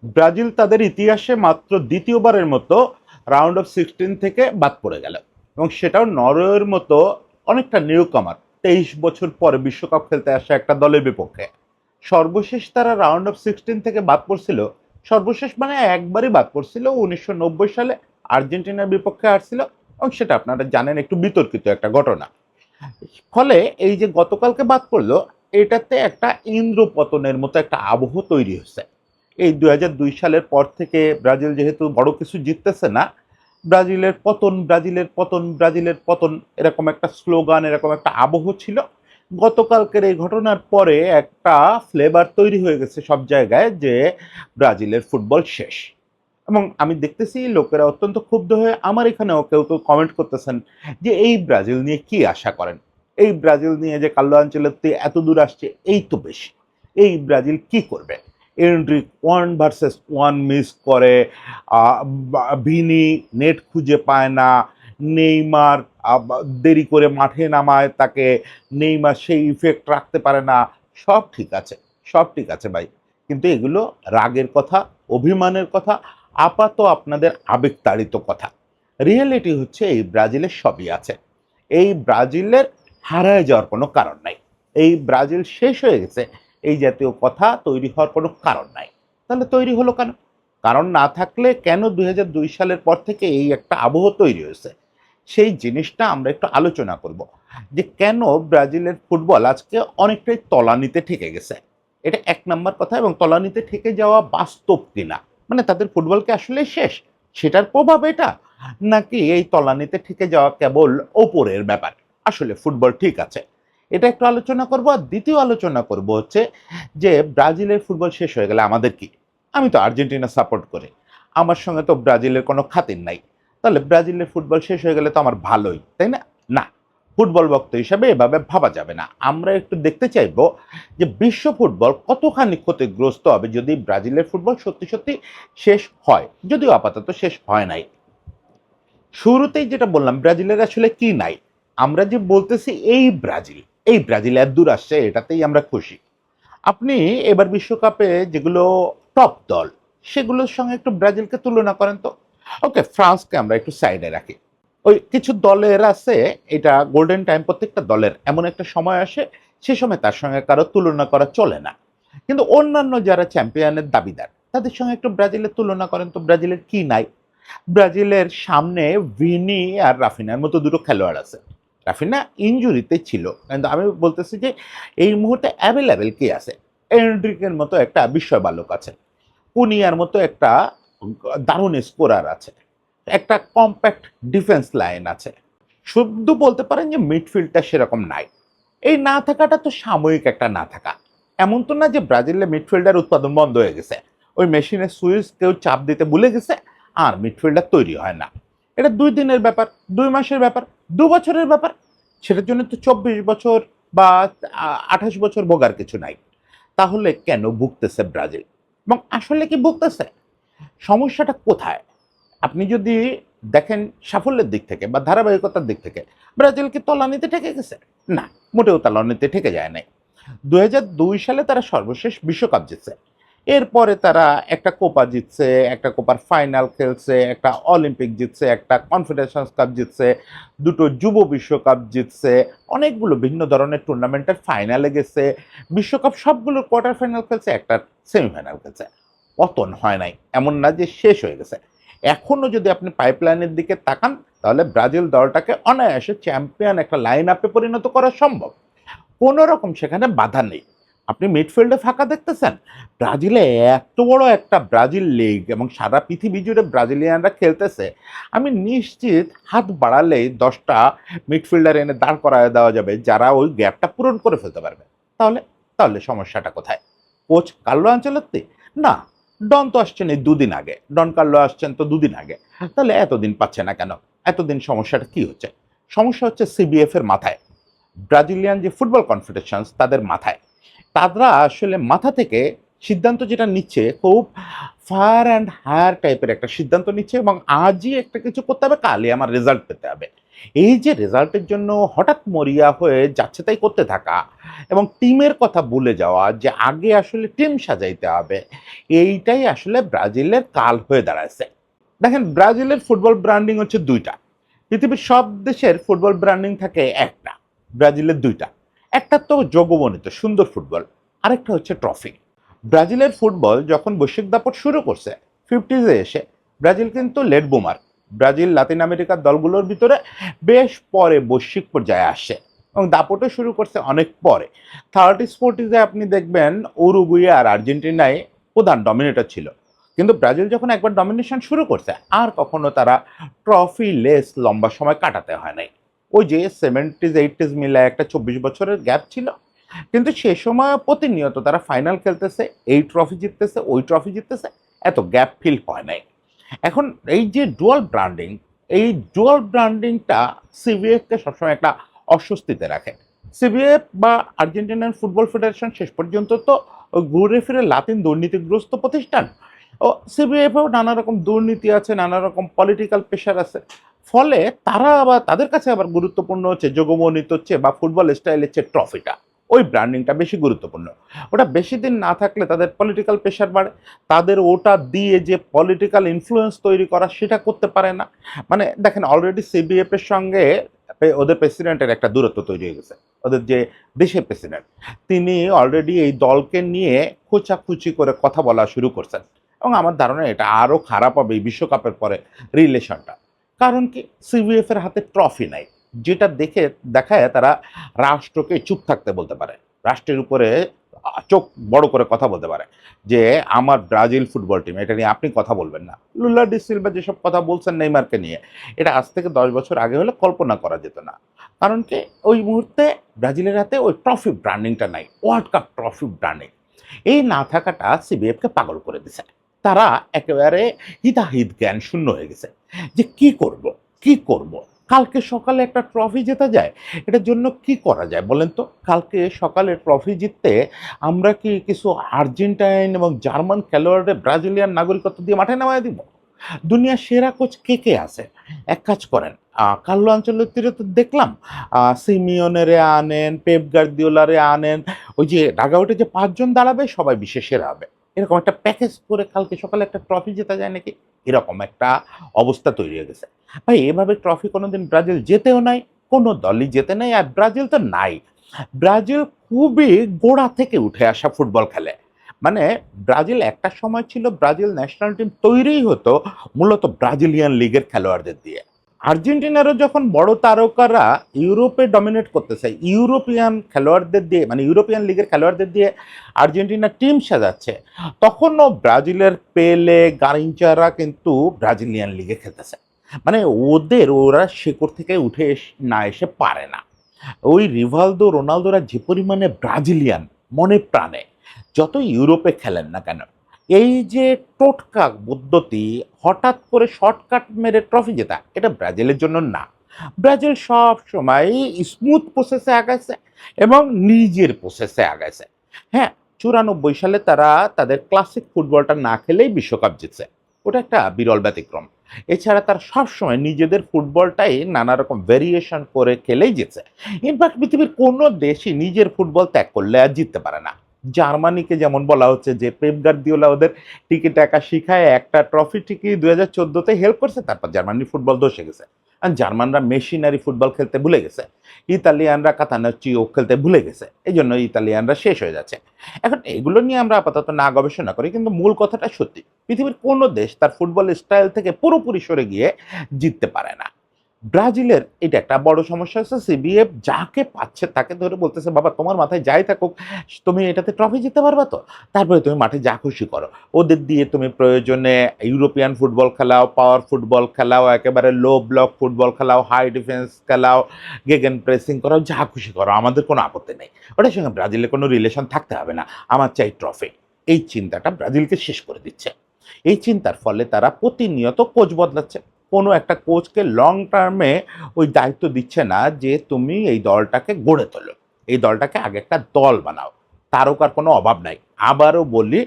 Brazil তাদের ইতিহাসে মাত্র দ্বিতীয়বারের মতো রাউন্ড অফ 16 থেকে বাদ পড়ে গেল, এবং সেটাও নরওয়ের মতো অনেকটা নিউকামার 23 বছর পরে বিশ্বকাপ খেলতে আসা একটা দলের বিপক্ষে। সর্বশেষ তারা রাউন্ড অফ 16 থেকে বাদ পড়ছিল, সর্বশেষ মানে একবারই বাদ পড়ছিল 1990 সালে আর্জেন্টিনার বিপক্ষে হারছিল, এবং সেটা আপনারা জানেন একটু বিতর্কিত একটা ঘটনা। ফলে এই যে গতকালকে বাদ পড়লো, এটাতে একটা ইন্দ্রপতনের মতো একটা আবহ তৈরি হয়েছে। এই 2002 সালের পর থেকে ব্রাজিল যেহেতু বড় কিছু জিততেছে না, ব্রাজিলের পতন, ব্রাজিলের পতন, ব্রাজিলের পতন, এরকম একটা স্লোগান, এরকম একটা আবহ ছিল। গতকালকের এই ঘটনার পরে একটা ফ্লেভার তৈরি হয়ে গেছে সব জায়গায় যে ব্রাজিলের ফুটবল শেষ। এবং আমি দেখতেছি লোকেরা অত্যন্ত ক্ষুব্ধ হয়ে আমার এখানেও কেউ কেউ কমেন্ট করতেছেন যে এই ব্রাজিল নিয়ে কি আশা করেন, এই ব্রাজিল নিয়ে যে কার্লো আনচেলত্তি এত দূর আসছে এই তো বেশি, এই ব্রাজিল কি করবে? এন্ড্রিক 1 ভার্সেস 1 মিস করে, ভিনি নেট খুঁজে পায় না, নেইমার দেরি করে মাঠে নামায় তাকে, নেইমার সেই ইফেক্ট রাখতে পারে না। সব ঠিক আছে, সব ঠিক আছে ভাই, কিন্তু এগুলো রাগের কথা, অভিমানের কথা, আপাত আপনাদের আবেগতাড়িত কথা। রিয়েলিটি হচ্ছে এই ব্রাজিলের সবই আছে। এই ব্রাজিলের হারায় যাওয়ার কোনো কারণ নাই, এই ব্রাজিল শেষ হয়ে গেছে এই জাতীয় কথা তৈরি হওয়ার কোনো কারণ নাই। তাহলে তৈরি হলো কেন? কারণ না থাকলে কেন 2002 সালের পর থেকে এই একটা আবহ তৈরি হয়েছে, সেই জিনিসটা আমরা একটু আলোচনা করব। যে কেন ব্রাজিলের ফুটবল আজকে অনেকটাই তলানিতে ঠেকে গেছে, এটা এক নাম্বার কথা। এবং তলানিতে ঠেকে যাওয়া বাস্তব কিনা, মানে তাদের ফুটবলকে আসলে শেষ, সেটার প্রভাব এটা, নাকি এই তলানিতে ঠেকে যাওয়া কেবল ওপরের ব্যাপার, আসলে ফুটবল ঠিক আছে, এটা একটু আলোচনা করব। আর দ্বিতীয় আলোচনা করব হচ্ছে যে ব্রাজিলের ফুটবল শেষ হয়ে গেলে আমাদের কি? আমি তো আর্জেন্টিনা সাপোর্ট করি, আমার সঙ্গে তো ব্রাজিলের কোনো খাতির নাই, তাহলে ব্রাজিলের ফুটবল শেষ হয়ে গেলে তো আমার ভালোই, তাই না? না, ফুটবল ভক্ত হিসাবে এভাবে ভাবা যাবে না। আমরা একটু দেখতে চাইবো যে বিশ্ব ফুটবল কতখানি ক্ষতিগ্রস্ত হবে যদি ব্রাজিলের ফুটবল সত্যি সত্যি শেষ হয়, যদিও আপাতত শেষ হয় নাই। শুরুতেই যেটা বললাম ব্রাজিলের আসলে কি নাই, আমরা যে বলতেছি এই ব্রাজিল, এই ব্রাজিল এত দূর আসছে এটাতেই আমরা খুশি। আপনি এবার বিশ্বকাপে যেগুলো টপ দল সেগুলোর সঙ্গে একটু ব্রাজিলকে তুলনা করেন তো। ওকে, ফ্রান্সকে আমরা একটু সাইডে রাখি, ওই কিছু দলের আছে, এটা গোল্ডেন টাইম, প্রত্যেকটা দলের এমন একটা সময় আসে, সে সময় তার সঙ্গে কারো তুলনা করা চলে না। কিন্তু অন্যান্য যারা চ্যাম্পিয়নের দাবিদার তাদের সঙ্গে একটু ব্রাজিলের তুলনা করেন তো, ব্রাজিলের কি নাই? ব্রাজিলের সামনে ভিনি আর রাফিনার মতো দুটো খেলোয়াড় আছে। রাফিনা ইনজুরিতে ছিল, কিন্তু আমি বলতেছি যে এই মুহূর্তে অ্যাভেলেবেল কি আছে? এন্ড্রিকের মতো একটা বিস্ময় বালক আছে, পুনিয়ার মতো একটা দারুণ স্কোরার আছে, একটা কম্প্যাক্ট ডিফেন্স লাইন আছে। শুধু বলতে পারেন যে মিডফিল্ডটা সেরকম নাই। এই না থাকাটা তো সাময়িক একটা না থাকা, এমন তো না যে ব্রাজিলের মিডফিল্ডার উৎপাদন বন্ধ হয়ে গেছে, ওই মেশিনের সুইচ কেউ চাপ দিতে ভুলে গেছে আর মিডফিল্ডার তৈরি হয় না। এটা 2 দিনের ব্যাপার, 2 মাসের ব্যাপার, 2 বছরের ব্যাপার। সেটার জন্য তো 24 বছর বা 28 বছর ভোগার কিছু নাই। তাহলে কেন ভুগতেছে ব্রাজিল? এবং আসলে কি ভুগতেছে? সমস্যাটা কোথায়? আপনি যদি দেখেন সাফল্যের দিক থেকে বা ধারাবাহিকতার দিক থেকে, ব্রাজিল কি তলানিতে ঠেকে গেছে? না, মোটেও তলানিতে ঠেকে যায় নাই। 2002 সালে তারা সর্বশেষ বিশ্বকাপ জিতছে, এরপরে তারা একটা কোপা জিতছে, একটা কোপার ফাইনাল খেলছে, একটা অলিম্পিক জিতছে, একটা কনফেডারেশনস কাপ জিতছে, দুটো যুব বিশ্বকাপ জিতছে, অনেকগুলো ভিন্ন ধরনের টুর্নামেন্টের ফাইনালে গেছে, বিশ্বকাপ সবগুলোর কোয়ার্টার ফাইনাল খেলছে, একটা সেমিফাইনাল খেলছে। পতন হয় নাই, এমন না যে শেষ হয়ে গেছে। এখনো যদি আপনি পাইপলাইনের দিকে তাকান, তাহলে ব্রাজিল দলটাকে অনায়াসে চ্যাম্পিয়ন একটা লাইন আপে পরিণত করা সম্ভব, কোনো রকম সেখানে বাধা নেই। আপনি মিডফিল্ডে ফাঁকা দেখতেছেন, ব্রাজিলে এত বড় একটা ব্রাজিল লিগ এবং সারা পৃথিবী জুড়ে ব্রাজিলিয়ানরা খেলতেছে, আমি নিশ্চিত হাত বাড়ালেই 10টা মিডফিল্ডার এনে দাঁড় করায় দেওয়া যাবে যারা ওই গ্যাপটা পূরণ করে ফেলতে পারবে। তাহলে তাহলে সমস্যাটা কোথায়? Coach Carlo Ancelotti? না, ডন তো আসছেন এই 2 দিন আগে, ডন কার্লো আসছেন তো 2 দিন আগে। তাহলে এতদিন পাচ্ছে না কেন? এতদিন সমস্যাটা কি হচ্ছে? সমস্যা হচ্ছে সিবিএফ এর মাথায়, ব্রাজিলিয়ান যে ফুটবল কনফেডারেশনস তাদের মাথায়। তারা আসলে মাথা থেকে সিদ্ধান্ত যেটা নিচ্ছে খুব ফায়ার অ্যান্ড হায়ার টাইপের একটা সিদ্ধান্ত নিচ্ছে, এবং আজই একটা কিছু করতে হবে, কালই আমার রেজাল্ট পেতে হবে। এই যে রেজাল্টের জন্য হঠাৎ মরিয়া হয়ে যাচ্ছে তাই করতে থাকা এবং টিমের কথা ভুলে যাওয়া যে আগে আসলে টিম সাজাইতে হবে, এইটাই আসলে ব্রাজিলের কাল হয়ে দাঁড়াচ্ছে। দেখেন, ব্রাজিলের ফুটবল ব্র্যান্ডিং হচ্ছে ২টা। পৃথিবীর সব দেশের ফুটবল ব্র্যান্ডিং থাকে একটা, ব্রাজিলের ২টা। একটা তো জগবনিত সুন্দর ফুটবল, আরেকটা হচ্ছে ট্রফি। ব্রাজিলের ফুটবল যখন বৈশ্বিক দাপট শুরু করছে 50s এসে, ব্রাজিল কিন্তু লেট বোমার। ব্রাজিল লাতিন আমেরিকার দলগুলোর ভিতরে বেশ পরে বৈশ্বিক পর্যায়ে আসে এবং দাপটও শুরু করছে অনেক পরে। 30s 40s আপনি দেখবেন উরুগুয়ে আর আর্জেন্টিনায় প্রধান ডমিনেটর ছিল, কিন্তু ব্রাজিল যখন একবার ডমিনেশন শুরু করছে আর কখনো তারা ট্রফি লেস লম্বা সময় কাটাতে হয় নাই। ওই যে 70s 80s মিলায় একটা 24 বছরের গ্যাপ ছিল, কিন্তু সে সময় প্রতিনিয়ত তারা ফাইনাল খেলতেছে, এই ট্রফি জিততেছে, ওই ট্রফি জিততেছে, এত গ্যাপ ফিল হয় নাই। এখন এই যে ডুয়াল ব্র্যান্ডিং, এই ডুয়াল ব্র্যান্ডিংটা সিবিএফকে সবসময় একটা অস্বস্তিতে রাখে। সিবিএফ বা আর্জেন্টিনান ফুটবল ফেডারেশন শেষ পর্যন্ত তো ওই ঘুরে ফিরে লাতিন দুর্নীতিগ্রস্ত প্রতিষ্ঠান। ও সিবিএফেও নানা রকম দুর্নীতি আছে, নানা রকম পলিটিক্যাল প্রেশার আছে। ফলে তারা আবার তাদের কাছে আবার গুরুত্বপূর্ণ হচ্ছে যোগমনিত হচ্ছে বা ফুটবল স্টাইলের চেয়ে ট্রফিটা, ওই ব্র্যান্ডিংটা বেশি গুরুত্বপূর্ণ। ওটা বেশি দিন না থাকলে তাদের পলিটিক্যাল প্রেশার বাড়ে, তাদের ওটা দিয়ে যে পলিটিক্যাল ইনফ্লুয়েন্স তৈরি করা সেটা করতে পারে না। মানে দেখেন, অলরেডি সিবিএফ এর সঙ্গে ওদের প্রেসিডেন্টের একটা দূরত্ব তৈরি হয়ে গেছে। ওদের যে দেশের প্রেসিডেন্ট, তিনি অলরেডি এই দলকে নিয়ে খোঁচাখুচি করে কথা বলা শুরু করছেন এবং আমার ধারণা এটা আরও খারাপ হবে এই বিশ্বকাপের পরে রিলেশনটা। কারণ কি, সিবিএফ এর হাতে ট্রফি নাই, যেটা দেখে দেখায় তারা রাষ্ট্রকে চুপ থাকতে বলতে পারে, রাষ্ট্রের উপরে চোখ বড় করে কথা বলতে পারে যে আমার ব্রাজিল ফুটবল টিম, এটা নিয়ে আপনি কথা বলবেন না। লুলা ডি সিলভা যেসব কথা বলছেন নেইমারকে নিয়ে, এটা আজ থেকে 10 বছর আগে হলে কল্পনা করা যেত না। কারণ কি, ওই মুহূর্তে ব্রাজিলের হাতে ওই ট্রফি ব্র্যান্ডিংটা নাই, ওয়ার্ল্ড কাপ ট্রফি ব্র্যান্ডিং। এই না থাকাটা সিবিএফকে পাগল করে দিছে। তারা একেবারে হিতাহিত জ্ঞান শূন্য হয়ে গেছে যে কি করব, কি করব। কালকে সকালে একটা ট্রফি জেতা যায়, এটার জন্য কি করা যায় বলেন তো? কালকে সকালে ট্রফি জিততে আমরা কি কিছু আর্জেন্টাইন এবং জার্মান খেলোয়াড়দের ব্রাজিলিয়ান নাগরিকত্ব দিয়ে মাঠে নামায় দিব? দুনিয়ার সেরা কোচ কে আছে? এক কাজ করেন, কার্লো আনচেলত্তিরে তো দেখলাম, সিমিওনেরে আনেন, পেপ গার্দিওলারে আনেন, ওই যে ডাগআউটে যে ৫ জন দাঁড়াবে সবাই বিশ্বের সেরা হবে। এরকম একটা প্যাকেজ করে কালকে সকালে একটা ট্রফি জেতা যায় নাকি? এরকম একটা অবস্থা তৈরি হয়ে গেছে। ভাই, এভাবে ট্রফি কোনোদিন ব্রাজিল জেতেও নাই, কোনো দলই জেতে নাই, আর ব্রাজিল তো নাই। ব্রাজিল খুবই গোড়া থেকে উঠে আসা ফুটবল খেলে। মানে ব্রাজিল একটা সময় ছিল, ব্রাজিল ন্যাশনাল টিম তৈরিই হতো মূলত ব্রাজিলিয়ান লিগের খেলোয়াড়দের দিয়ে। আর্জেন্টিনারও যখন বড় তারকারা ইউরোপে ডমিনেট করতেছে, ইউরোপিয়ান খেলোয়াড়দের দিয়ে, মানে ইউরোপিয়ান লিগের খেলোয়াড়দের দিয়ে আর্জেন্টিনা টিম সাজাচ্ছে, তখনও ব্রাজিলের পেলে গারিঞ্চারা কিন্তু ব্রাজিলিয়ান লিগে খেলতেছে। মানে ওরা শেকড় থেকে উঠে না এসে পারে না। ওই রিভালদো রোনালদোরা যে পরিমাণে ব্রাজিলিয়ান মনে প্রাণে, যত ইউরোপে খেলেন না কেন, এই যে টোটকা পদ্ধতি, হঠাৎ করে শর্টকাট মেরে ট্রফি জেতা, এটা ব্রাজিলের জন্য না। ব্রাজিল সব সময় স্মুথ প্রসেসে আগাইছে এবং নিজের প্রসেসে আগাইছে। হ্যাঁ, 94 সালে তারা তাদের ক্লাসিক ফুটবলটা না খেলেই বিশ্বকাপ জিতছে, ওটা একটা বিরল ব্যতিক্রম। এছাড়া তারা সবসময় নিজেদের ফুটবলটাই নানা রকম ভেরিয়েশন করে খেলেই জিতছে। ইনফ্যাক্ট পৃথিবীর কোনো দেশই নিজের ফুটবল ত্যাগ করলে আর জিততে পারে না। জার্মানিকে যেমন বলা হচ্ছে যে পেপ গার্দিওলা ওদের টিকি টাকা শিখায় একটা ট্রফি ঠিকই 2014-তে হেল্প করছে, তারপর জার্মানির ফুটবল ধসে গেছে। আর জার্মানরা মেশিনারি ফুটবল খেলতে ভুলে গেছে, ইতালিয়ানরা কাতানাচিও খেলতে ভুলে গেছে, এই জন্য ইতালিয়ানরা শেষ হয়ে যাচ্ছে। এখন এগুলো নিয়ে আমরা আপাতত না গবেষণা করি, কিন্তু মূল কথাটা সত্যি, পৃথিবীর কোনো দেশ তার ফুটবল স্টাইল থেকে পুরোপুরি সরে গিয়ে জিততে পারে না। ব্রাজিলের এটা একটা বড় সমস্যা হচ্ছে, সিবিএফ যাকে পাচ্ছে তাকে ধরে বলতেছে, বাবা তোমার মাথায় যাই থাকুক, তুমি এটাতে ট্রফি জিততে পারবা তো, তারপরে তুমি মাঠে যা খুশি করো। ওদের দিয়ে তুমি প্রয়োজনে ইউরোপিয়ান ফুটবল খেলাও, পাওয়ার ফুটবল খেলাও, একেবারে লো ব্লক ফুটবল খেলাও, হাই ডিফেন্স খেলাও, গেগেন প্রেসিং করো, যা খুশি করো, আমাদের কোনো আপত্তি নেই। ওটার সঙ্গে ব্রাজিলের কোনো রিলেশন থাকতে হবে না, আমার চাই ট্রফি। এই চিন্তাটা ব্রাজিলকে শেষ করে দিচ্ছে। এই চিন্তার ফলে তারা প্রতিনিয়ত কোচ বদলাচ্ছে, কোনো একটা কোচকে লং টার্মে ওই দায়িত্ব দিচ্ছে না যে তুমি এই দলটাকে গড়ে তোলো, এই দলটাকে আগে একটা দল বানাও। তারকার কোনো অভাব নাই। আবারও বলি,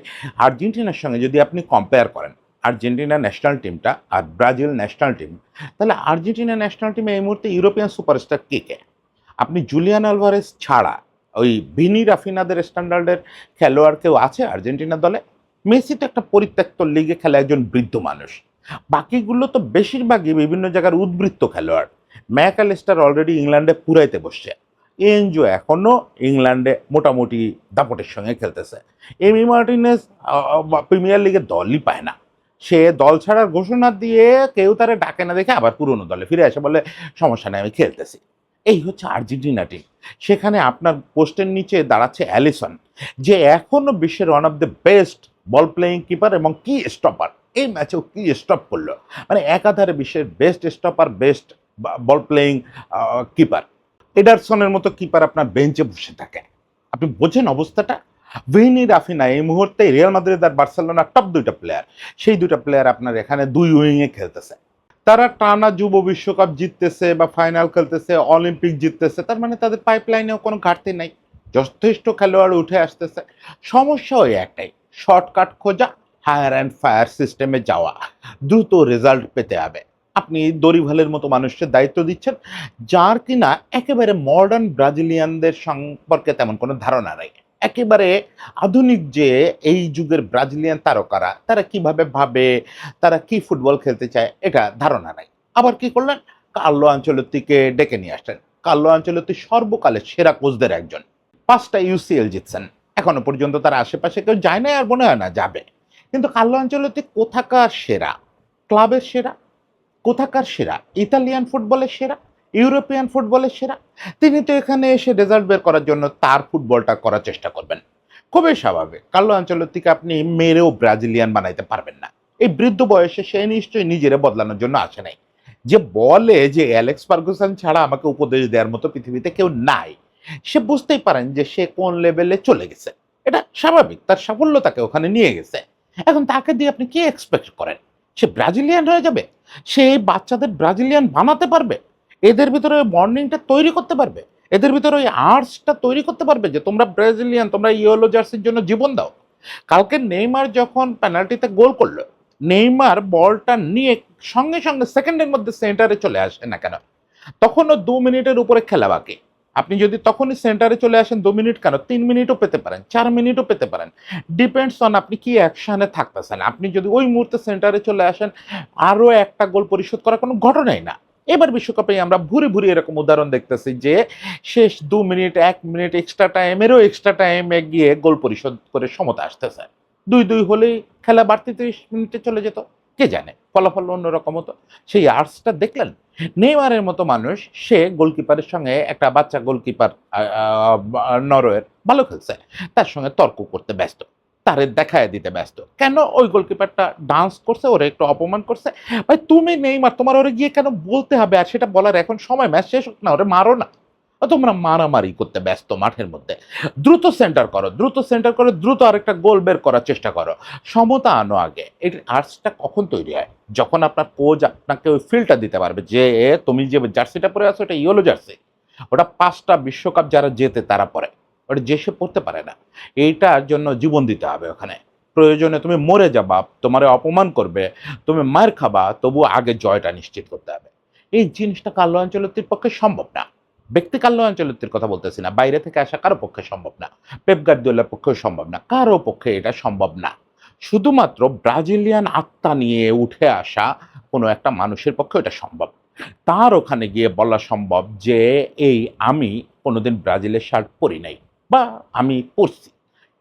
আর্জেন্টিনার সঙ্গে যদি আপনি কম্পেয়ার করেন, আর্জেন্টিনা ন্যাশনাল টিমটা আর ব্রাজিল ন্যাশনাল টিম, তাহলে আর্জেন্টিনা ন্যাশনাল টিমে এই মুহূর্তে ইউরোপিয়ান সুপারস্টার কে কে? আপনি জুলিয়ান আলভারেজ ছাড়া ওই ভিনি রাফিনাদের স্ট্যান্ডার্ডের খেলোয়াড় কেউ আছে আর্জেন্টিনা দলে? মেসি তো একটা পরিত্যক্ত লিগে খেলা একজন বৃদ্ধ মানুষ। বাকিগুলো তো বেশিরভাগই বিভিন্ন জায়গার উদ্বৃত্ত খেলোয়াড়। ম্যাকঅ্যালিস্টার অলরেডি ইংল্যান্ডে পুরাইতে বসছে। এনজো এখনো ইংল্যান্ডে মোটামুটি দাপটের সঙ্গে খেলতেছে। এমি মার্টিনেজ প্রিমিয়ার লিগে দলই পায় না। সে দল ছাড়ার ঘোষণা দিয়ে কেউ তারে ডাকে না দেখে আবার পুরনো দলে ফিরে আসে, বলে সমস্যা নেই আমি খেলতেছি। এই হচ্ছে আর্জেন্টিনা টিম। সেখানে আপনার পোস্টের নিচে দাঁড়াচ্ছে অ্যালিসন, যে এখনো বিশ্বের one of the best ball playing keeper এবং কি স্টপার। এই ম্যাচেও কি স্টপ করলো, মানে একাধারে বিশ্বের বেস্ট স্টপার, বেস্ট বল প্লেয়িং কিপার। এডারসনের মতো কিপার আপনার বেঞ্চে বসে থাকে। আপনি বোঝেন অবস্থাটা? ভিনি রাফিনা এই মুহূর্তে রিয়াল মাদ্রিদ আর বার্সেলোনার টপ দুইটা প্লেয়ার, সেই দুইটা প্লেয়ার আপনার এখানে দুই উইংয়ে খেলতেছে। তারা টানা যুব বিশ্বকাপ জিততেছে বা ফাইনাল খেলতেছে, অলিম্পিক জিততেছে, তার মানে তাদের পাইপলাইনেও কোনো ঘাটতি নাই, যথেষ্ট খেলোয়াড় উঠে আসতেছে। সমস্যা ওই একটাই, শর্টকাট খোঁজা, হায়ার অ্যান্ড ফায়ার সিস্টেমে যাওয়া, দ্রুত রেজাল্ট পেতে হবে। আপনি দরিভালের মতো মানুষের দায়িত্ব দিচ্ছেন, যার কিনা একেবারে মডার্ন ব্রাজিলিয়ানদের সম্পর্কে তেমন কোনো ধারণা নাই। একেবারে আধুনিক যে এই যুগের ব্রাজিলিয়ান তারকারা তারা কিভাবে ভাবে, তারা কি ফুটবল খেলতে চায়, এটা ধারণা নাই। আবার কি করলেন, কার্লো আনচেলত্তিকে ডেকে নিয়ে আসলেন। কার্লো আনচেলত্তি সর্বকালের সেরা কোচদের একজন, 5টা ইউসিএল জিতছেন। এখনো পর্যন্ত তার আশেপাশে কেউ যায় না, আর মনে হয় না যাবে। কিন্তু কার্লো আনচেলত্তি কোথাকার সেরা? ক্লাবের সেরা? কোথাকার সেরা? ইতালিয়ান ফুটবলের সেরা? ইউরোপিয়ান ফুটবলের সেরা? তিনি তো এখানে এসে রেজাল্ট বের করার জন্য তার ফুটবলটা করার চেষ্টা করবেন। খুবই স্বাভাবিক, কার্লো আনচেলত্তিকে আপনি মেরেও ব্রাজিলিয়ান বানাইতে পারবেন না। এই বৃদ্ধ বয়সে সে নিশ্চয়ই নিজেরে বদলানোর জন্য আসে নাই। যে বলে যে অ্যালেক্স ফার্গুসন ছাড়া আমাকে উপদেশ দেওয়ার মতো পৃথিবীতে কেউ নাই, সে বুঝতেই পারেন যে সে কোন লেভেলে চলে গেছে। এটা স্বাভাবিক, তার সাফল্য তাকে ওখানে নিয়ে গেছে। এখন তাকে দিয়ে আপনি কি এক্সপেক্ট করেন? সে ব্রাজিলিয়ান হয়ে যাবে? সে এই বাচ্চাদের ব্রাজিলিয়ান বানাতে পারবে? এদের ভিতরে মর্নিংটা তৈরি করতে পারবে? এদের ভিতরে ওই আর্টসটা তৈরি করতে পারবে যে তোমরা ব্রাজিলিয়ান, তোমরা ইয়েলো জার্সির জন্য জীবন দাও? কালকে নেইমার যখন পেনাল্টিতে গোল করলো, নেইমার বলটা নিয়ে সঙ্গে সঙ্গে সেকেন্ডের মধ্যে সেন্টারে চলে আসে না কেন? তখনও 2 মিনিটের উপরে খেলা বাকি। আপনি যদি তখনই সেন্টারে চলে আসেন, 2 মিনিট কেন, 3 মিনিটও পেতে পারেন, 4 মিনিটও পেতে পারেন। ডিপেন্ডস অন আপনি কি অ্যাকশনে থাকতেছেন। আপনি যদি ওই মুহূর্তে সেন্টারে চলে আসেন, আরও একটা গোল পরিশোধ করার কোনো ঘটনাই না। এবার বিশ্বকাপে আমরা ভুরি ভুরি এরকম উদাহরণ দেখতেছি যে শেষ 2 মিনিট, 1 মিনিট এক্সট্রা টাইমেরও এক্সট্রা টাইমে গিয়ে গোল পরিশোধ করে সমতা আসতেছে। 2-2 হলেই খেলা বাড়তি 30 মিনিটে চলে যেত। কে জানে ফলাফল অন্যরকম হতো। সেই আর্টসটা দেখলেন? নেইমারের মতো মানুষ, সে গোলকিপারের সঙ্গে, একটা বাচ্চা গোলকিপার নরওয়ের ভালো খেলছে, তার সঙ্গে তর্ক করতে ব্যস্ত, তারে দেখায় দিতে ব্যস্ত। কেন? ওই গোলকিপারটা ডান্স করছে, ওরে একটু অপমান করছে। ভাই তুমি নেইমার, তোমার ওরে গিয়ে কেন বলতে হবে? আর সেটা বলার এখন সময়, ম্যাচ শেষ হোক না, ওরে মারো না। তোমরা মারামারি করতে ব্যস্ত মাঠের মধ্যে। দ্রুত সেন্টার করো, দ্রুত সেন্টার করে দ্রুত আরেকটা গোল বের করার চেষ্টা করো। সমতা আনো আগে। এই আর্টসটা কখন তৈরি হয়? যখন আপনার কোচ আপনাকে ওই ফিলটা দিতে পারবে যে তুমি যে জার্সিটা পরে আছো এটা ইয়েলো জার্সি, ওটা 5টা বিশ্বকাপ যারা জেতে তারা পরে, ওটা যে সে পড়তে পারে না। এইটার জন্য জীবন দিতে হবে ওখানে। প্রয়োজনে তুমি মরে যাবা, তোমারে অপমান করবে, তুমি মার খাবা, তবু আগে জয়টা নিশ্চিত করতে হবে। এই জিনিসটা কার্লো আনচেলত্তির পক্ষে সম্ভব না। ব্যক্তি কার্লো আনচেলত্তির কথা বলতেছি না, বাইরে থেকে আসা কারো পক্ষে সম্ভব না। পেপ গার্দিওলার পক্ষেও সম্ভব না, কারো পক্ষে এটা সম্ভব না। শুধুমাত্র ব্রাজিলিয়ান আত্মা নিয়ে উঠে আসা কোনো একটা মানুষের পক্ষে এটা সম্ভব। তার ওখানে গিয়ে বলা সম্ভব যে এই আমি কোনোদিন ব্রাজিলের শার্ট পরি নাই, বা আমি পরছি,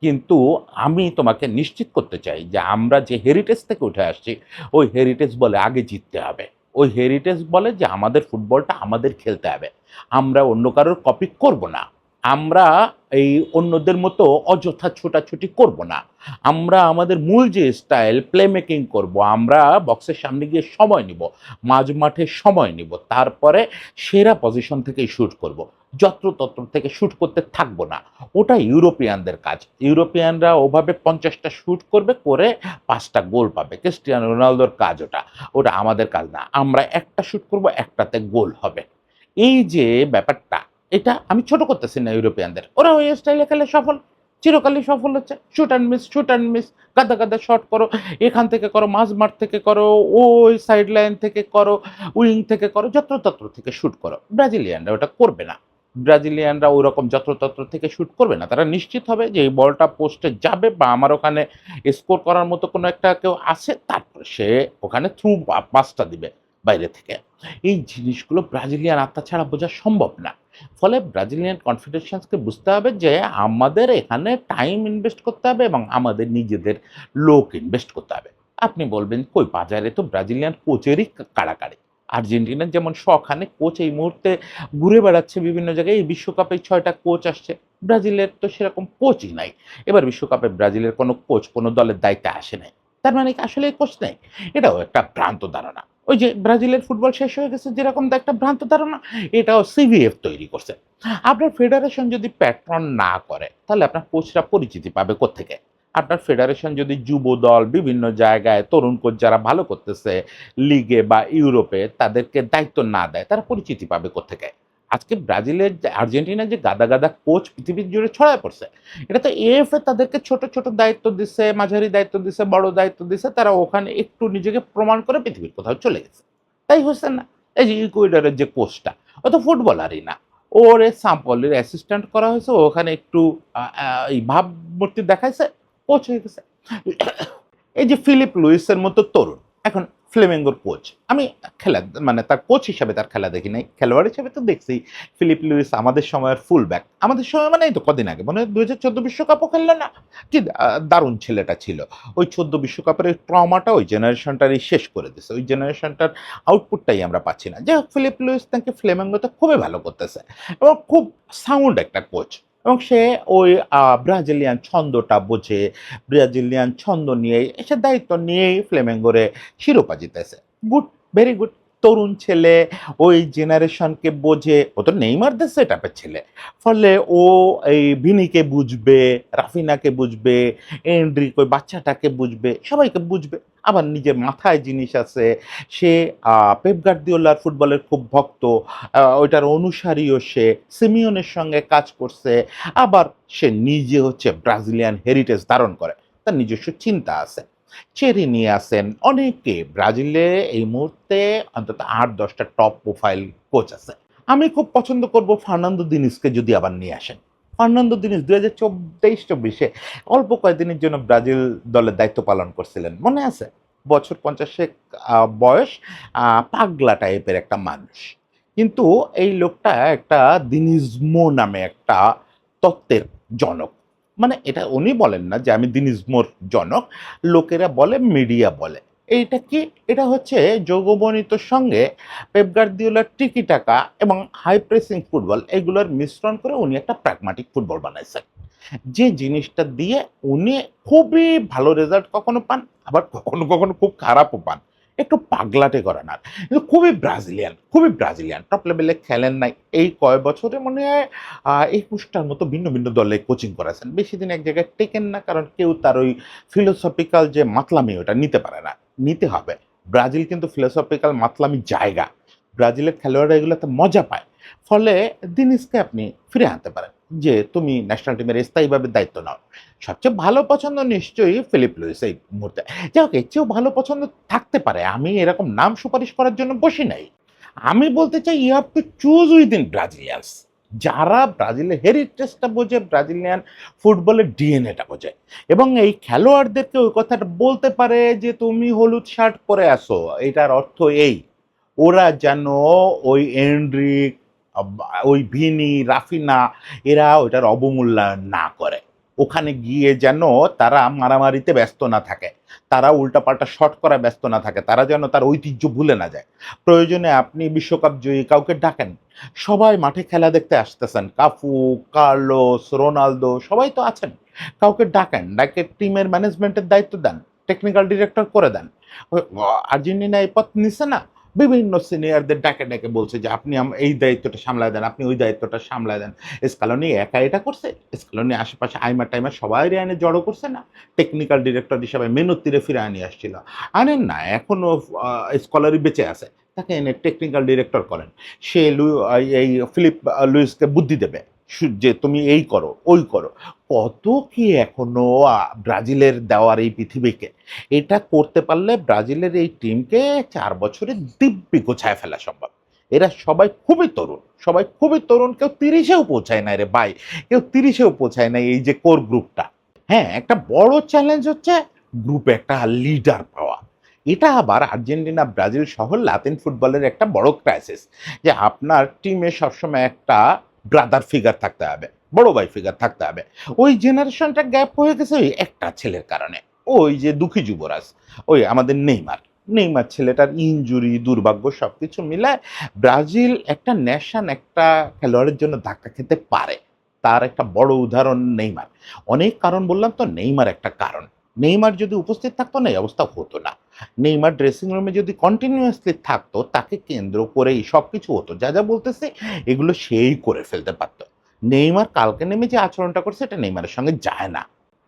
কিন্তু আমি তোমাকে নিশ্চিত করতে চাই যে আমরা যে হেরিটেজ থেকে উঠে আসছি, ওই হেরিটেজ বলে আগে জিততে হবে। ওই হেরিটেজ বলে যে আমাদের ফুটবলটা আমাদের খেলতে হবে। আমরা অন্য কারোর কপি করব না। আমরা এই অন্যদের মতো অযথা ছোটাছুটি করব না। আমরা আমাদের মূল যে স্টাইল প্লে মেকিং করব, আমরা বক্সের সামনে গিয়ে সময় নিব, মাঝ মাঠে সময় নিব, তারপরে সেরা পজিশন থেকেই শুট করব। যত্রতত্র থেকে শুট করতে থাকবো না। ওটা ইউরোপিয়ানদের কাজ। ইউরোপিয়ানরা ওভাবে 50টা শুট করবে, করে 5টা গোল পাবে। ক্রিস্টিয়ানো রোনালদোর কাজ ওটা। ওটা আমাদের কাজ না। আমরা একটা শুট করব, একটাতে গোল হবে। এই যে ব্যাপারটা, এটা আমি ছোট করতেছি না ইউরোপিয়ানদের। ওরা ওই স্টাইলে খেলে সফল। চিরকালই সফল হচ্ছে। Shoot and miss, shoot and miss, গাদা, গাদা শট করো, এখান থেকে করো, মাঝমাঠ থেকে করো, ওই সাইড লাইন থেকে করো, উইং থেকে করো, যত্রতত্র থেকে শুট করো। ব্রাজিলিয়ানরা ওটা করবে না। ব্রাজিলিয়ানরা ওইরকম যত্রতত্র থেকে শুট করবে না। তারা নিশ্চিত হবে যে এই বলটা পোস্টে যাবে বা আমার ওখানে স্কোর করার মতো কোনো একটা কেউ আছে, তারপর সে ওখানে থ্রু পাসটা দিবে বাইরে থেকে। এই জিনিসগুলো ব্রাজিলিয়ান আত্মা ছাড়া বোঝা সম্ভব না। ফলে ব্রাজিলিয়ান কনফেডারেশনসকে বুঝতে হবে যে আমাদের এখানে টাইম ইনভেস্ট করতে হবে এবং আমাদের নিজেদের লোক ইনভেস্ট করতে হবে। আপনি বলবেন কই বাজারে তো ব্রাজিলিয়ান কোচেরই কাড়াকাড়ি। আর্জেন্টিনার যেমন শখানেক কোচ এই মুহূর্তে ঘুরে বেড়াচ্ছে বিভিন্ন জায়গায়। এই বিশ্বকাপে ৬টা কোচ আসছে। ব্রাজিলের তো সেরকম কোচই নাই। এবার বিশ্বকাপে ব্রাজিলের কোনো কোচ কোনো দলের দায়িত্বে আসে নাই। তার মানে কি আসলেই কোচ নেই? এটাও একটা ভ্রান্ত ধারণা। ওই যে ব্রাজিলের ফুটবল শেষ হয়ে গেছে যেরকম একটা ভ্রান্ত ধারণা, এটাও সিভিএফ তৈরি করছে। আপনার ফেডারেশন যদি প্যাট্রন না করে তাহলে আপনার কোচরা পরিচিতি পাবে কোত্থেকে? আপনার ফেডারেশন যদি যুব দল বিভিন্ন জায়গায় তরুণ কোচ যারা ভালো করতেছে লিগে বা ইউরোপে তাদেরকে দায়িত্ব না দেয়, তারা পরিচিতি পাবে কোত্থেকে? আজকে ব্রাজিলের আর্জেন্টিনার যে গাদা গাদা কোচ পৃথিবীর জুড়ে ছড়ায় পড়ছে, এটা তো এএফএ তাদেরকে ছোট ছোট দায়িত্ব দিচ্ছে, মাঝারি দায়িত্ব দিচ্ছে, বড় দায়িত্ব দিচ্ছে, তারা ওখানে একটু নিজেকে প্রমাণ করে পৃথিবীর কোথাও চলে গেছে। তাই হচ্ছে না? এই যে ইকুয়েডরের যে কোচটা, ও তো ফুটবলারই না। ওরে সাম্পলের অ্যাসিস্ট্যান্ট করা হয়েছে, ও ওখানে একটু এই ভাবমূর্তি দেখাইছে, কোচ হয়ে গেছে। এই যে ফিলিপ লুইসের মতো তরুণ এখন ফ্লেমেঙ্গোর কোচ, আমি খেলা মানে তার কোচ হিসাবে তার খেলা দেখি নাই, খেলোয়াড় হিসেবে তো দেখছি। ফিলিপ লুইস আমাদের সময়ের ফুল ব্যাক, আমাদের সময় মানে এই তো কদিন আগে মনে হয় ২০১৪ বিশ্বকাপও খেললো না, কি দারুণ ছেলেটা ছিল। ওই ১৪ বিশ্বকাপের ট্রমাটা ওই জেনারেশনটারই শেষ করে দিছে, ওই জেনারেশনটার আউটপুটটাই আমরা পাচ্ছি না। যাই হোক, ফিলিপ লুইস তাকে ফ্লেমেঙ্গোতে খুবই ভালো করতেছে এবং খুব সাউন্ড একটা কোচ। এবং সে ওই ব্রাজিলিয়ান ছন্দটা বোঝে, ব্রাজিলিয়ান ছন্দ নিয়ে সে দায়িত্ব নিয়েই ফ্লেমেঙ্গোরে শিরোপা জিতেছে। Good, very good. তরুণ ছেলে, ওই জেনারেশনকে বোঝে, ও তো নেইমারদের সেটআপের ছেলে। ফলে ও এই ভিনিকে বুঝবে, রাফিনাকে বুঝবে, এন্ড্রিক ওই বাচ্চাটাকে বুঝবে, সবাইকে বুঝবে। আবার নিজের মাথায় জিনিস আছে। সে পেপ গার্দিওলার ফুটবলের খুব ভক্ত, ওইটার অনুসারীও সে। সিমিওনের সঙ্গে কাজ করছে। আবার সে নিজে হচ্ছে ব্রাজিলিয়ান হেরিটেজ ধারণ করে, তার নিজস্ব চিন্তা আছে। চেরি নিয়ে আসেন অনেকে, ব্রাজিলে এই মুহূর্তে অন্তত ৮-১০টা টপ প্রোফাইল কোচ আছে। আমি খুব পছন্দ করব ফার্নান্দো দিনিজকে যদি আবার নিয়ে আসেন। ফার্নান্দো দিনিজ ২০২৩-২৪-এ অল্প কয়েকদিনের জন্য ব্রাজিল দলের দায়িত্ব পালন করছিলেন, মনে আছে? বছর ৫০ বয়স, পাগলা টাইপের একটা মানুষ। কিন্তু এই লোকটা একটা দিনিজমো নামে একটা তত্ত্বের জনক। মানে এটা উনি বলেন না যে আমি দিনিজমোর জনক, লোকেরা বলে, মিডিয়া বলে। এইটা কি? এটা হচ্ছে যোগবনিতর সঙ্গে পেপ গার্দিওলার টিকি টাকা এবং হাই প্রেসিং ফুটবল এগুলোর মিশ্রণ করে উনি একটা প্র্যাগমাটিক ফুটবল বানাইছেন। যে জিনিসটা দিয়ে উনি খুবই ভালো রেজাল্ট কখনো পান, আবার কখনো কখনো খুব খারাপও পান। একটু পাগলাটে করেন আর। কিন্তু খুবই ব্রাজিলিয়ান, খুবই ব্রাজিলিয়ান। টপ লেভেলে খেলেন নাই। এই কয় বছরে মনে হয় ২১টার মতো ভিন্ন ভিন্ন দলে কোচিং করাইছেন। বেশিদিন এক জায়গায় টেকেন না, কারণ কেউ তার ওই ফিলোসফিক্যাল যে মাতলামি ওটা নিতে পারে না। নিতে হবে। ব্রাজিল কিন্তু ফিলোসফিক্যাল মাতলামি জায়গা। ব্রাজিলের খেলোয়াড়রা এগুলোতে মজা পায়। ফলে দিনিসকে আপনি ফিরে আনতে পারেন যে তুমি ন্যাশনাল টিমের স্থায়ীভাবে দায়িত্ব নাও। সবচেয়ে ভালো পছন্দ নিশ্চয়ই ফিলিপ লুইস এই মুহূর্তে। যাই হোক, এর চেয়েও ভালো পছন্দ থাকতে পারে। আমি এরকম নাম সুপারিশ করার জন্য বসি নাই। আমি বলতে চাই you have to choose within Brazilians. যারা ব্রাজিলের হেরিটেজটা বোঝে, ব্রাজিলিয়ান ফুটবলের ডিএনএটা বোঝে এবং এই খেলোয়াড়দেরকে ওই কথাটা বলতে পারে যে তুমি হলুদ শার্ট পরে আসো, এটার অর্থ এই। ওরা যেন ওই এন্ড্রিক, ওই ভিনি, রাফিনা এরা ওইটার অবমূল্যায়ন না করে। ওখানে গিয়ে যেন তারা মারামারিতে ব্যস্ত না থাকে, তারা উল্টাপাল্টা শট করা ব্যস্ত না থাকে, তারা যেন তার ঐতিহ্য ভুলে না যায়। প্রয়োজনে আপনি বিশ্বকাপ জয়ী কাউকে ডাকেন। সবাই মাঠে খেলা দেখতে আসতেছেন, কাফু, কার্লোস, রোনালদো সবাই তো আছেন। কাউকে ডাকেন, ডাকে টিমের ম্যানেজমেন্টের দায়িত্ব দেন, টেকনিক্যাল ডিরেক্টর করে দেন। আর্জেন্টিনা এই পথ নিছে না, বিভিন্ন সিনিয়রদের ডাকে ডাকে বলছে যে আপনি এই দায়িত্বটা সামলায় দেন, আপনি ওই দায়িত্বটা সামলায় দেন। স্কালোনি একা এটা করছে? স্কালোনি আশেপাশে আইমার টাইমার সবাই এনে জড়ো করছে না? টেকনিক্যাল ডিরেক্টর হিসাবে মেনুত্তিরে ফিরে আনিয়ে আসছিল। আনেন না, এখনো স্কলারি বেঁচে আছে, তাকে এনে টেকনিক্যাল ডিরেক্টর করেন। সে এই ফিলিপ লুইসকে বুদ্ধি দেবে। যে তুমি এই করো, ওই করো। কত কি এখনো ব্রাজিলের দেওয়ার এই পৃথিবীকে। এটা করতে পারলে ব্রাজিলের এই টিমকে ৪ বছরে দিব্যি গোছায় ফেলা সম্ভব। এরা সবাই খুবই তরুণ, সবাই খুবই তরুণ। কেউ ৩০ এও পৌঁছায় নাই রে ভাই। কেউ ৩০ এও পৌঁছায় নাই এই যে কোর গ্রুপটা। হ্যাঁ, একটা বড় চ্যালেঞ্জ হচ্ছে গ্রুপে একটা লিডার পাওয়া। এটা আবার আর্জেন্টিনা, ব্রাজিল সহ লাতিন ফুটবলের একটা বড় ক্রাইসিস। যে আপনার টিমে সবসময় একটা ব্রাদার ফিগার থাকতে হবে, বড় ভাই ফিগার থাকতে হবে। ওই জেনারেশনটা গ্যাপ হয়ে গেছে ওই একটা ছেলের কারণে। ওই যে দুঃখী যুবরাজ, ওই আমাদের নেইমার। নেইমার ছেলেটার ইনজুরি, দুর্ভাগ্য সবকিছু মিলায় ব্রাজিল একটা ন্যাশন, একটা খেলোয়াড়ের জন্য ধাক্কা খেতে পারে। তার একটা বড় উদাহরণ নেইমার। অনেক কারণ বললাম তো, নেইমার একটা কারণ। নেইমার যদি উপস্থিত থাকতো না, এই অবস্থা হতো না। নেইমার ড্রেসিং রুমে যদি কন্টিনিউয়াসলি থাকতো, তাকে কেন্দ্র করেই সবকিছু হতো। যা, যা বলতেছি এগুলো সেই করে ফেলতে পারত। নেইমার কালকে নেমে যে আচরণটা করছে এটা নেইমারের সঙ্গে যায় না।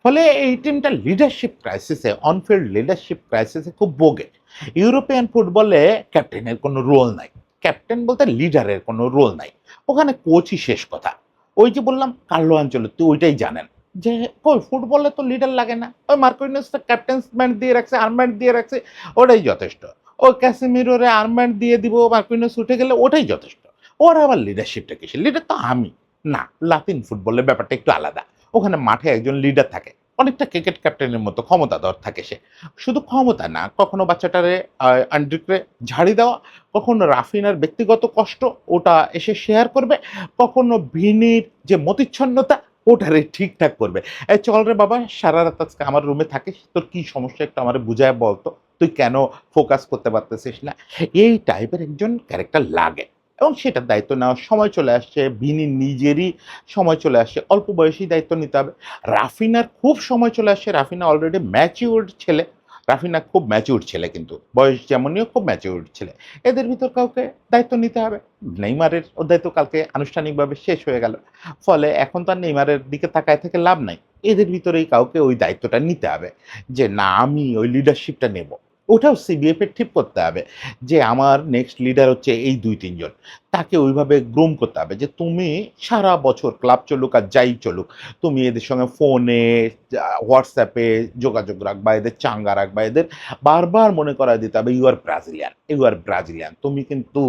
ফলে এই টিমটা লিডারশিপ ক্রাইসিসে, অনফিল্ড লিডারশিপ ক্রাইসিসে খুব ভোগে। ইউরোপিয়ান ফুটবলে ক্যাপ্টেনের কোনো রোল নাই। ক্যাপ্টেন বলতে লিডারের কোনো রোল নাই। ওখানে কোচই শেষ কথা। ওই যে বললাম কার্লো আনচেলত্তি ওইটাই জানেন যে কই ফুটবলে তো লিডার লাগে না। ওই মার্কিনিউস তো ক্যাপ্টেন্সব্যান্ড দিয়ে রাখছে, আর্মব্যান্ড দিয়ে রাখছে, ওটাই যথেষ্ট। ওই ক্যাসিমিরোরে আর্মব্যান্ড দিয়ে দিব, মার্কিনিউস উঠে গেলে ওটাই যথেষ্ট। ওর আবার লিডারশিপটা কিসের? লিডার তো আমি। না, লাতিন ফুটবলের ব্যাপারটা একটু আলাদা। ওখানে মাঠে একজন লিডার থাকে। অনেকটা ক্রিকেট ক্যাপ্টেনের মতো ক্ষমতাধর থাকে সে। শুধু ক্ষমতা না, কখনো বাচ্চাটারে আন্ড্রিকরে ঝাড়ি দেওয়া, কখনো রাফিনার ব্যক্তিগত কষ্ট ওটা এসে শেয়ার করবে, কখনো ভিনির যে মতিচ্ছন্নতা ওটারে ঠিকঠাক করবে। এই চল রে বাবা, সারা রাত আজকে আমার রুমে থাকিস, তোর কি সমস্যা একটু আমারে বুঝায় বলতো, তুই কেন ফোকাস করতে পারতেছিস না। এই টাইপের একজন ক্যারেক্টার লাগে এবং সেটার দায়িত্ব নেওয়ার সময় চলে আসছে। ভিনি নিজেরই সময় চলে আসছে, অল্প বয়সেই দায়িত্ব নিতে হবে। রাফিনার খুব সময় চলে আসছে, রাফিনা অলরেডি ম্যাচিউরড ছেলে। রাফিনা খুব ম্যাচিউরড ছেলে, কিন্তু বয়স যেমনই হোক খুব ম্যাচিউরড ছেলে। এদের ভিতর কাউকে দায়িত্ব নিতে হবে। নেইমারের ও দায়িত্ব কালকে আনুষ্ঠানিকভাবে শেষ হয়ে গেল। ফলে এখন তো আর নেইমারের দিকে তাকায় থেকে লাভ নাই। এদের ভিতরেই কাউকে ওই দায়িত্বটা নিতে হবে। যে না, আমি ওই লিডারশিপটা নেব। ওটাও সিবিএফ এর ঠিক করতে হবে যে আমার নেক্সট লিডার হচ্ছে এই ২-৩ জন। তাকে ওইভাবে গ্রুম করতে হবে যে তুমি সারা বছর ক্লাব চলুক আর যাই চলুক, তুমি এদের সঙ্গে ফোনে, হোয়াটসঅ্যাপে যোগাযোগ রাখবা, এদের চাঙ্গা রাখবা, এদের বারবার মনে করায় দিতে হবে you are Brazilian, you are Brazilian. তুমি কিন্তু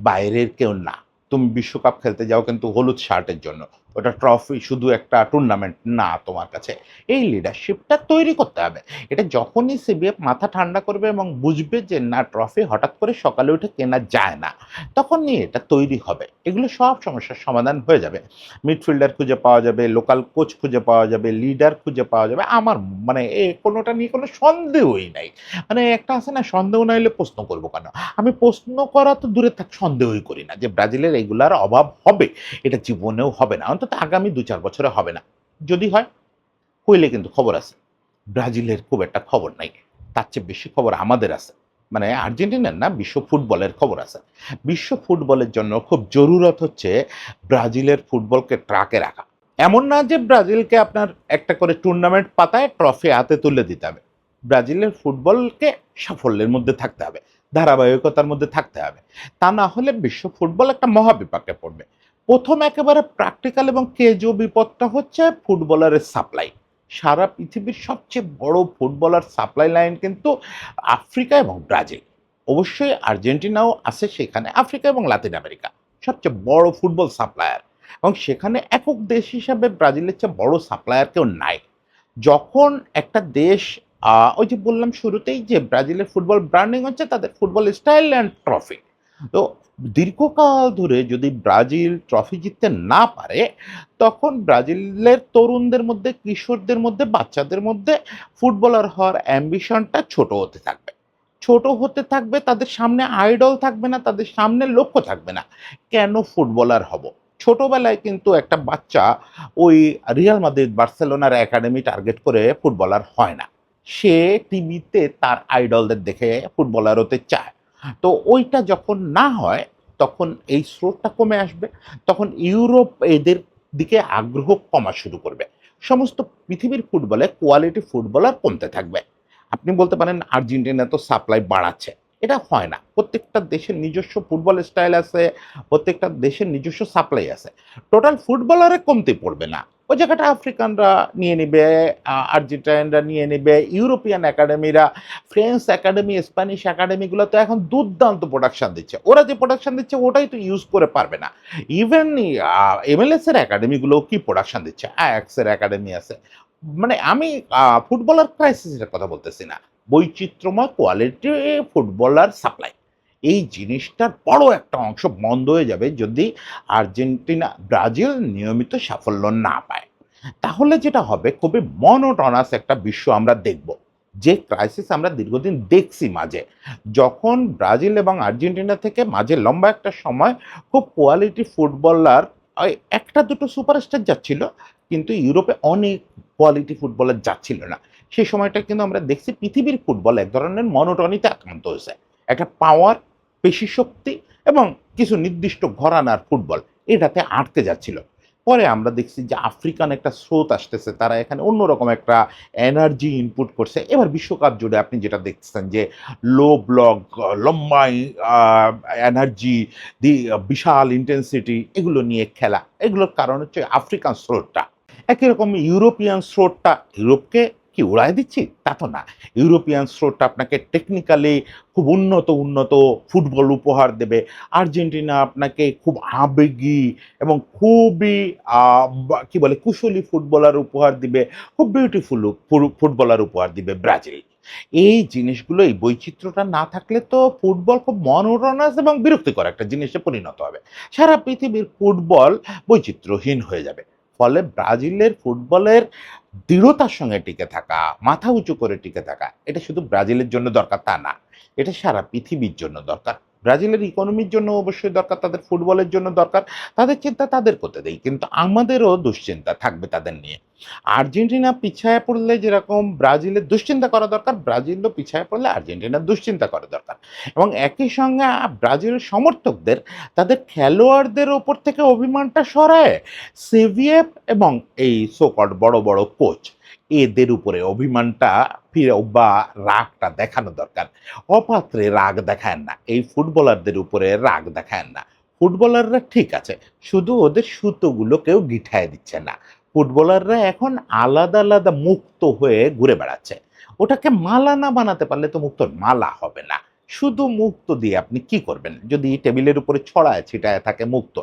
বাইরের কেউ না। তুমি বিশ্বকাপ খেলতে যাও কিন্তু হলুদ শার্টের জন্য। ওটা ট্রফি শুধু একটা টুর্নামেন্ট না তোমার কাছে। এই লিডারশিপটা তৈরি করতে হবে। এটা যখনই সিবিএফ মাথা ঠান্ডা করবে এবং বুঝবে যে না, ট্রফি হঠাৎ করে সকালে উঠে কেনা যায় না, তখনই এটা তৈরি হবে। এগুলো সব সমস্যার সমাধান হয়ে যাবে। মিডফিল্ডার খুঁজে পাওয়া যাবে, লোকাল কোচ খুঁজে পাওয়া যাবে, লিডার খুঁজে পাওয়া যাবে। আমার মানে কোনোটা নিয়ে কোনো সন্দেহই নাই। মানে একটা আছে না, সন্দেহ না হলে প্রশ্ন করব কেন? আমি প্রশ্ন করা তো দূরে থাক, সন্দেহই করি না যে ব্রাজিলের এগুলার অভাব হবে। এটা জীবনেও হবে না। অন্তত আগামী ২-৪ বছরে হবে না। যদি হয়, হইলে কিন্তু খবর আছে। ব্রাজিলের খুব একটা খবর নাই। তার চেয়ে বেশি খবর আমাদের আছে। মানে আর্জেন্টিনার না, বিশ্ব ফুটবলের খবর আছে। বিশ্ব ফুটবলের জন্য খুব জরুরত হচ্ছে ব্রাজিলের ফুটবলকে ট্র্যাকে রাখা। এমন না যে ব্রাজিলকে আপনার একটা করে টুর্নামেন্ট পাতায় ট্রফি হাতে তুলে দিতে হবে। ব্রাজিলের ফুটবলকে সাফল্যের মধ্যে থাকতে হবে। ধারাবাহিকতার মধ্যে থাকতে হবে। তা না হলে বিশ্ব ফুটবল একটা মহাবিপাকে পড়বে। ১ম একেবারে প্র্যাকটিক্যাল এবং কেজো বিপদটা হচ্ছে ফুটবলারের সাপ্লাই। সারা পৃথিবীর সবচেয়ে বড় ফুটবলার সাপ্লাই লাইন কিন্তু আফ্রিকা এবং ব্রাজিল। অবশ্যই আর্জেন্টিনাও আছে সেখানে, আফ্রিকা এবং লাতিন আমেরিকা সবচেয়ে বড় ফুটবল সাপ্লায়ার। এবং সেখানে একক দেশ হিসাবে ব্রাজিলের চেয়ে বড় সাপ্লায়ার কেউ নাই। যখন একটা দেশ ওই যে বললাম শুরুতেই যে ব্রাজিলের ফুটবল ব্র্যান্ডিং হচ্ছে তাদের ফুটবল স্টাইল অ্যান্ড ট্রফি। তো দীর্ঘকাল ধরে যদি ব্রাজিল ট্রফি জিততে না পারে, তখন ব্রাজিলের তরুণদের মধ্যে, কিশোরদের মধ্যে, বাচ্চাদের মধ্যে ফুটবলার হওয়ার অ্যাম্বিশনটা ছোট হতে থাকবে। ছোট হতে থাকবে, তাদের সামনে আইডল থাকবে না, তাদের সামনে লক্ষ্য থাকবে না। কেন ফুটবলার হব? ছোটবেলায় কিন্তু একটা বাচ্চা ওই রিয়াল মাদ্রিদ, বার্সেলোনার একাডেমি টার্গেট করে ফুটবলার হয় না। সে টিভিতে তার আইডলদের দেখে ফুটবলার হতে চায়। তো ওইটা যখন না হয়, তখন এই স্রোতটা কমে আসবে। তখন ইউরোপ এদের দিকে আগ্রহ কমা শুরু করবে। সমস্ত পৃথিবীর ফুটবলে কোয়ালিটি ফুটবলার কমতে থাকবে। আপনি বলতে পারেন আর্জেন্টিনা তো সাপ্লাই বাড়াচ্ছে। এটা হয় না। প্রত্যেকটা দেশের নিজস্ব ফুটবল স্টাইল আছে, প্রত্যেকটা দেশের নিজস্ব সাপ্লাই আছে। টোটাল ফুটবলারে কমতি পড়বে না। ওই জায়গাটা আফ্রিকানরা নিয়ে নিবে, আর্জেন্টাইনরা নিয়ে নিবে, ইউরোপিয়ান একাডেমিরা, ফ্রেঞ্চ একাডেমি, স্প্যানিশ একাডেমিগুলো তো এখন দুর্দান্ত প্রোডাকশন দিচ্ছে। ওরা যে প্রোডাকশন দিচ্ছে ওটাই তো ইউজ করে পারবে না। ইভেন MLS এর একাডেমিগুলোও কি প্রোডাকশন দিচ্ছে? আয়াক্স এর একাডেমি আছে। মানে আমি ফুটবলার ক্রাইসিস এর কথা বলতেছি না। বৈচিত্র্যময় কোয়ালিটি ফুটবলার সাপ্লাই। এই জিনিসটার বড় একটা অংশ বন্ধ হয়ে যাবে যদি আর্জেন্টিনা, ব্রাজিল নিয়মিত সাফল্য না পায়। তাহলে যেটা হবে খুবই মনোটোনাস একটা বিশ্ব আমরা দেখব। যে ক্রাইসিস আমরা দীর্ঘদিন দেখছি মাঝে। যখন ব্রাজিল এবং আর্জেন্টিনা থেকে মাঝে লম্বা একটা সময় খুব কোয়ালিটি ফুটবলার ওই ১টা ২টো সুপারস্টার যাচ্ছিল, কিন্তু ইউরোপে অনেক কোয়ালিটি ফুটবলার যাচ্ছিল না। সেই সময়টা কিন্তু আমরা দেখছি পৃথিবীর ফুটবল এক ধরনের মনোটনিতে আক্রান্ত হয়েছে। একটা পাওয়ার, পেশিশক্তি এবং কিছু নির্দিষ্ট ঘরানার ফুটবল এটাতে আটকে যাচ্ছিল। পরে আমরা দেখছি যে আফ্রিকান একটা স্রোত আসতেছে। তারা এখানে অন্যরকম একটা এনার্জি ইনপুট করছে। এবার বিশ্বকাপ জুড়ে আপনি যেটা দেখতেছেন যে লো ব্লক, লম্বা আ এনার্জি, বিশাল ইনটেনসিটি এগুলো নিয়ে খেলা। এগুলোর কারণ হচ্ছে আফ্রিকান স্রোতটা। একই রকম ইউরোপিয়ান স্রোতটা ইউরোপকে কি উড়ায় দিচ্ছি? তা তো না। ইউরোপিয়ান স্রোতটা আপনাকে টেকনিক্যালি খুব উন্নত ফুটবল উপহার দেবে। আর্জেন্টিনা আপনাকে খুব আবেগী এবং খুবই আ কি বলে কুশলী ফুটবলার উপহার দিবে। খুব বিউটিফুল ফুটবলার উপহার দিবে ব্রাজিল। এই জিনিসগুলো এই বৈচিত্র্যটা না থাকলে তো ফুটবল খুব মনোটোনাস এবং বিরক্তিকর একটা জিনিসে পরিণত হবে। সারা পৃথিবীর ফুটবল বৈচিত্র্যহীন হয়ে যাবে। ফলে ব্রাজিলের ফুটবলের দৃঢ়তার সঙ্গে টিকে থাকা, মাথা উঁচু করে টিকে থাকা, এটা শুধু ব্রাজিলের জন্য দরকার তা না। এটা সারা পৃথিবীর জন্য দরকার। ব্রাজিলের ইকোনমির জন্য অবশ্যই দরকার, তাদের ফুটবলের জন্য দরকার। তাদের চিন্তা তাদের করতে দেই। কিন্তু আমাদেরও দুশ্চিন্তা থাকবে তাদের নিয়ে। আর্জেন্টিনা পিছায়া পড়লে যেরকম ব্রাজিলের দুশ্চিন্তা করা দরকার, ব্রাজিলও পিছায়া পড়লে আর্জেন্টিনার দুশ্চিন্তা করা দরকার। এবং একই সঙ্গে ব্রাজিলের সমর্থকদের তাদের খেলোয়াড়দের ওপর থেকে অভিমানটা সরায় সেভিয়েভ এবং এই সো কল্ড বড় কোচ এদের উপরে অভিমানটা ফিরে বা রাগটা দেখানো দরকার। অপাত্রে রাগ দেখায়েন না। এই ফুটবলারদের উপরে রাগ দেখায়েন না। ফুটবলাররা ঠিক আছে, শুধু ওদের সুতোগুলো কেউ গিঠায় দিচ্ছে না। ফুটবলাররা এখন আলাদা মুক্ত হয়ে ঘুরে বেড়াচ্ছে। ওটাকে মালা না বানাতে পারলে তো মুক্তোর মালা হবে না। শুধু মুক্ত দিয়ে আপনি কি করবেন? যদি টেবিলের উপরে ছড়ায় ছিটায় থাকে মুক্ত।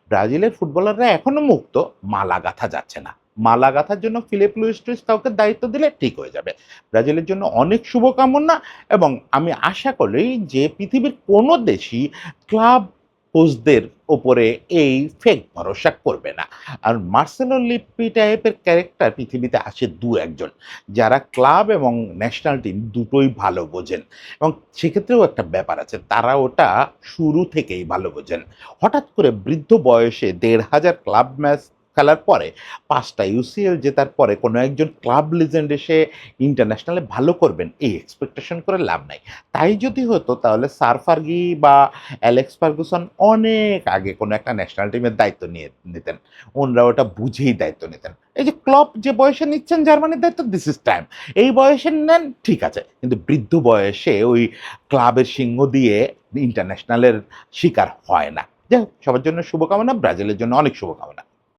ব্রাজিলের ফুটবলাররা এখনো মুক্ত, মালা গাঁথা যাচ্ছে না। মালা গাঁথার জন্য ফিলিপ লুইস কাউকে দায়িত্ব দিলে ঠিক হয়ে যাবে। ব্রাজিলের জন্য অনেক শুভকামনা এবং আমি আশা করি যে পৃথিবীর কোনো দেশই ক্লাব কোচদের ওপরে এই ফেক ভরসা করবে না। আর মার্সেলো লিপ্পি টাইপের ক্যারেক্টার পৃথিবীতে আসে ২-১ জন, যারা ক্লাব এবং ন্যাশনাল টিম দুটোই ভালো বোঝেন এবং সেক্ষেত্রেও একটা ব্যাপার আছে, তারা ওটা শুরু থেকেই ভালো বোঝেন। হঠাৎ করে বৃদ্ধ বয়সে ১,৫০০ ক্লাব ম্যাচ খেলার পরে ৫টা UCL জেতার পরে কোনো একজন ক্লাব লিজেন্ড এসে ইন্টারন্যাশনালে ভালো করবেন এই এক্সপেকটেশন করে লাভ নাই। তাই যদি হতো তাহলে স্যার ফার্গি বা অ্যালেক্স ফার্গুসন অনেক আগে কোনো একটা ন্যাশনাল টিমের দায়িত্ব নিয়ে নিতেন। ওনারা ওটা বুঝেই দায়িত্ব নিতেন। এই যে ক্লপ যে বয়সে নিচ্ছেন জার্মানির দায়িত্ব, দিস ইজ টাইম। এই বয়সে নেন ঠিক আছে। কিন্তু বৃদ্ধ বয়সে ওই ক্লাবের সিংহ দিয়ে ইন্টারন্যাশনালের শিকার হয় না। যাই হোক, সবার জন্য শুভকামনা, ব্রাজিলের জন্য অনেক শুভকামনা।